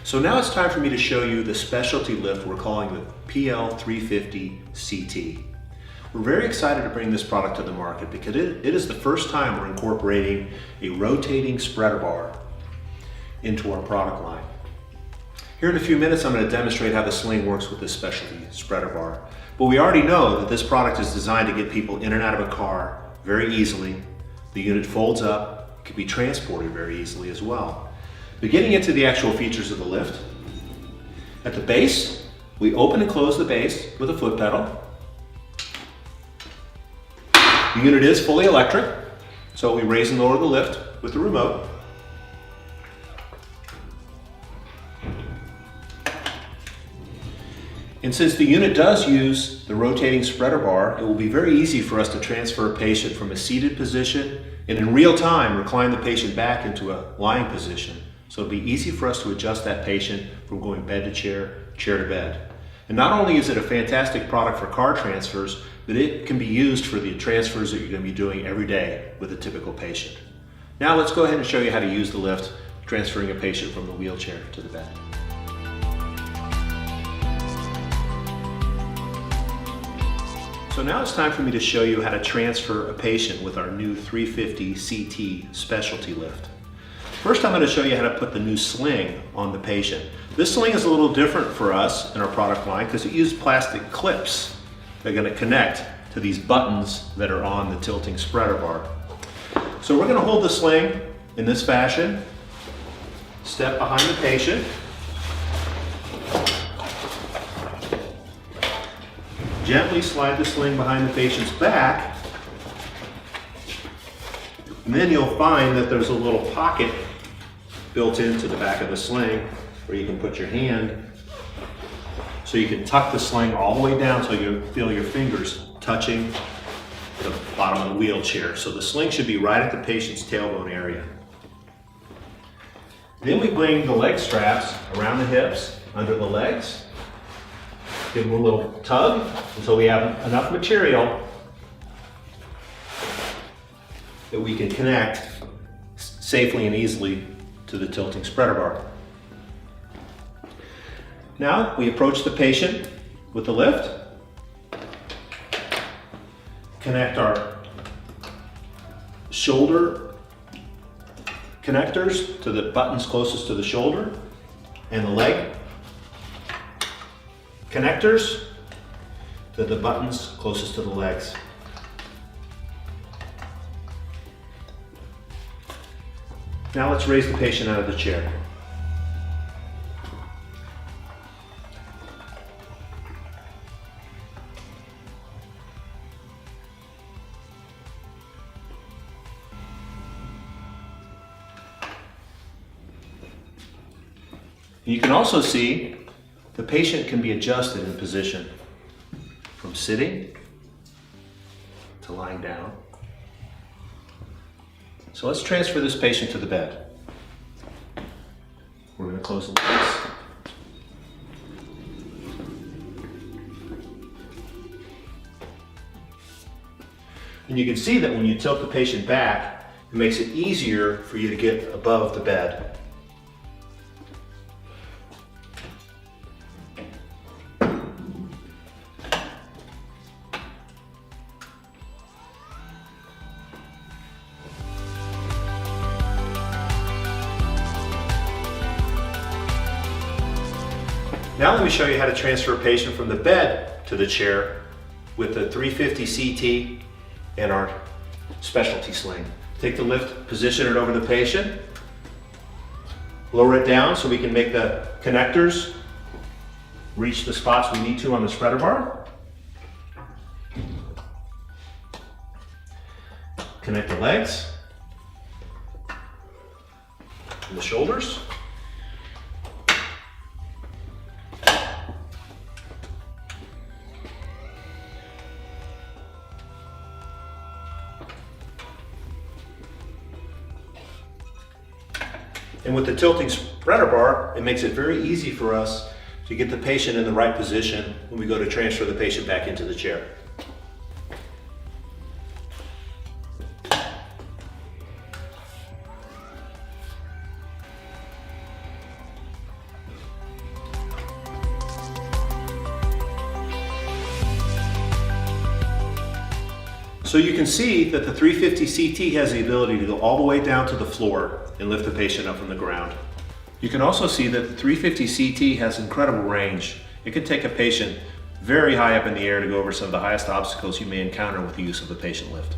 So now it's time for me to show you the specialty lift we're calling the PL350CT. We're very excited to bring this product to the market because it is the first time we're incorporating a rotating spreader bar into our product line. Here in a few minutes I'm going to demonstrate how the sling works with this specialty spreader bar. But we already know that this product is designed to get people in and out of a car very easily. The unit folds up, can be transported very easily as well. But getting into the actual features of the lift, at the base, we open and close the base with a foot pedal. The unit is fully electric, so we raise and lower the lift with the remote. And since the unit does use the rotating spreader bar, it will be very easy for us to transfer a patient from a seated position and in real time recline the patient back into a lying position. So it'll be easy for us to adjust that patient from going bed to chair, chair to bed. And not only is it a fantastic product for car transfers, but it can be used for the transfers that you're going to be doing every day with a typical patient. Now let's go ahead and show you how to use the lift, transferring a patient from the wheelchair to the bed. So now it's time for me to show you how to transfer a patient with our new 350CT specialty lift. First, I'm going to show you how to put the new sling on the patient. This sling is a little different for us in our product line because it uses plastic clips that are going to connect to these buttons that are on the tilting spreader bar. So we're going to hold the sling in this fashion, step behind the patient, gently slide the sling behind the patient's back, and then you'll find that there's a little pocket built into the back of the sling where you can put your hand, so you can tuck the sling all the way down so you feel your fingers touching the bottom of the wheelchair. So the sling should be right at the patient's tailbone area. Then we bring the leg straps around the hips, under the legs, give them a little tug until we have enough material that we can connect safely and easily to the tilting spreader bar. Now we approach the patient with the lift, connect our shoulder connectors to the buttons closest to the shoulder, and the leg connectors to the buttons closest to the legs. Now let's raise the patient out of the chair. You can also see the patient can be adjusted in position from sitting to lying down. So let's transfer this patient to the bed. We're going to close the legs. And you can see that when you tilt the patient back, it makes it easier for you to get above the bed. Now let me show you how to transfer a patient from the bed to the chair with the 350CT and our specialty sling. Take the lift, position it over the patient, lower it down so we can make the connectors reach the spots we need to on the spreader bar. Connect the legs and the shoulders. And with the tilting spreader bar, it makes it very easy for us to get the patient in the right position when we go to transfer the patient back into the chair. So you can see that the 350 CT has the ability to go all the way down to the floor and lift the patient up from the ground. You can also see that the 350 CT has incredible range. It can take a patient very high up in the air to go over some of the highest obstacles you may encounter with the use of a patient lift.